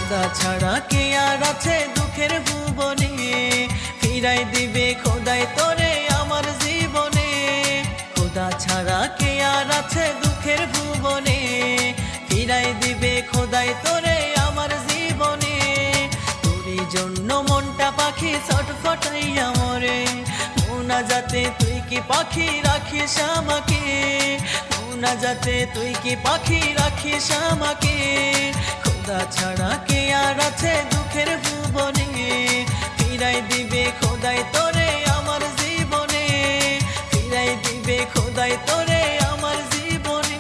খোদা ছাড়া কে আর আছে দুঃখের ভুবনে, ফিরাই দিবে খোদাই তোরে আমার জীবনে। খোদা ছাড়া কে আর আছে দুঃখের ভুবনে, ফিরাই দিবে খোদাই তোরে আমার জীবনে। তোরই জন্য মনটা পাখি ছটফটাইয়া মরে, মোনা যাতে তুই কি পাখি রাখিস আমাকে, মোনা যাতে তুই কি পাখি রাখিস আমাকে। খোদা ছাড়া কে আর আছে দুঃখের ভুবনে, ফিরাই দিবে খোদাই তোরে আমার জীবনে, ফিরাই দিবে খোদাই তোরে আমার জীবনে।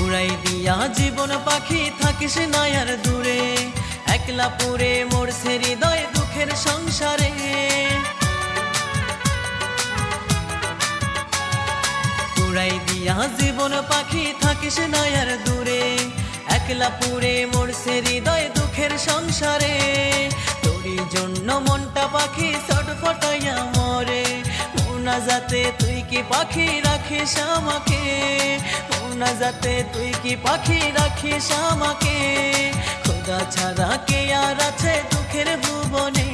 উড়াই দিয়া জীবন পাখি থাকিস না আর দূরে, একলা পুরে মরছে হৃদয় দুঃখের সংসারে। উড়াই দিয়া জীবন পাখি থাকিস না আর দূরে, একলা পুরে মরছে হৃদয় দুঃখের সংসারে। তোরই জন্য মনটা পাখি ছটফটাইয়া মরে, মোনা যাতে তুই কি পাখি রাখিস আমাকে, মোনা যাতে তুই কি পাখি রাখিস আমাকে। খোদা ছাড়া কে আর আছে দুঃখের ভুবনে,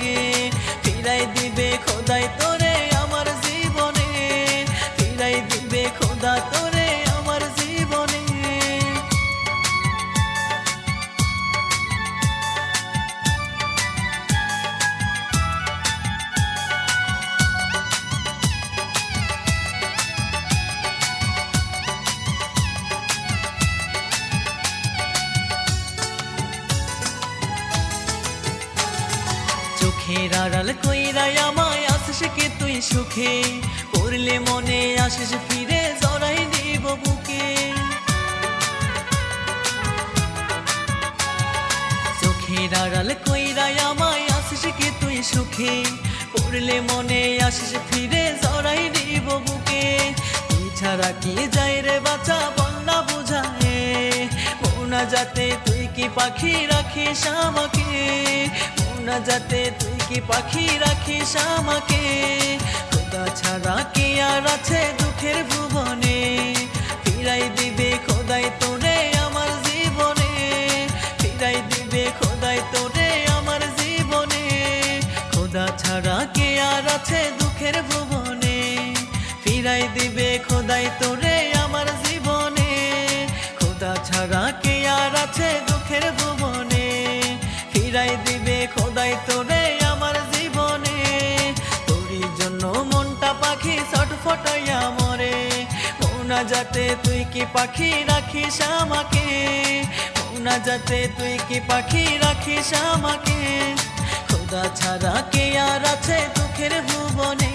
ফিরাই দিবে খোদাই তোরে আমার জীবনে, ফিরাই দিবে খোদা তোরে আমার জীবনে। চোখের আড়াল কইরাই আমায় আসিস কি তুই সুখে, পড়লে মনে আসিস ফিরে জড়াই দিব বুকে। চোখের আড়াল কইরাই আমায় আসিস কি তুই সুখে, পড়লে মনে আসিস ফিরে জড়াই দিব বুকে। তুই ছাড়া কি যাই রে বাঁচা বল না বুঝায়, মোনা যাতে তুই কি পাখি রাখিস আমাকে, মোনা যাতে তুই কি পাখি রাখিস আমাকে। খোদা ছাড়া কে আর আছে দুঃখের ভুবনে, ফিরাই দিবে খোদাই তোরে আমার জীবনে, ফিরাই দিবে খোদাই তোরে আমার জীবনে। খোদা ছাড়া কে আর আছে দুঃখের ভুবনে, ফিরাই দিবে খোদাই তোরে আমার জীবনে। খোদা ছাড়া কে আর আছে দুঃখের ভুবনে, ফিরাই দিবে খোদাই তোরে আমার জীবনে। তোরই জন্য মনটা পাখি ছটফটাইয়া মরে, মোনা যাতে তুই কি পাখি রাখিস আমাকে, মোনা যাতে তুই কি পাখি রাখিস আমাকে। খোদা ছাড়া কে আর আছে দুঃখের ভুবনে,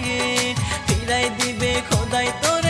ফিরাই দিবে খোদাই তোরে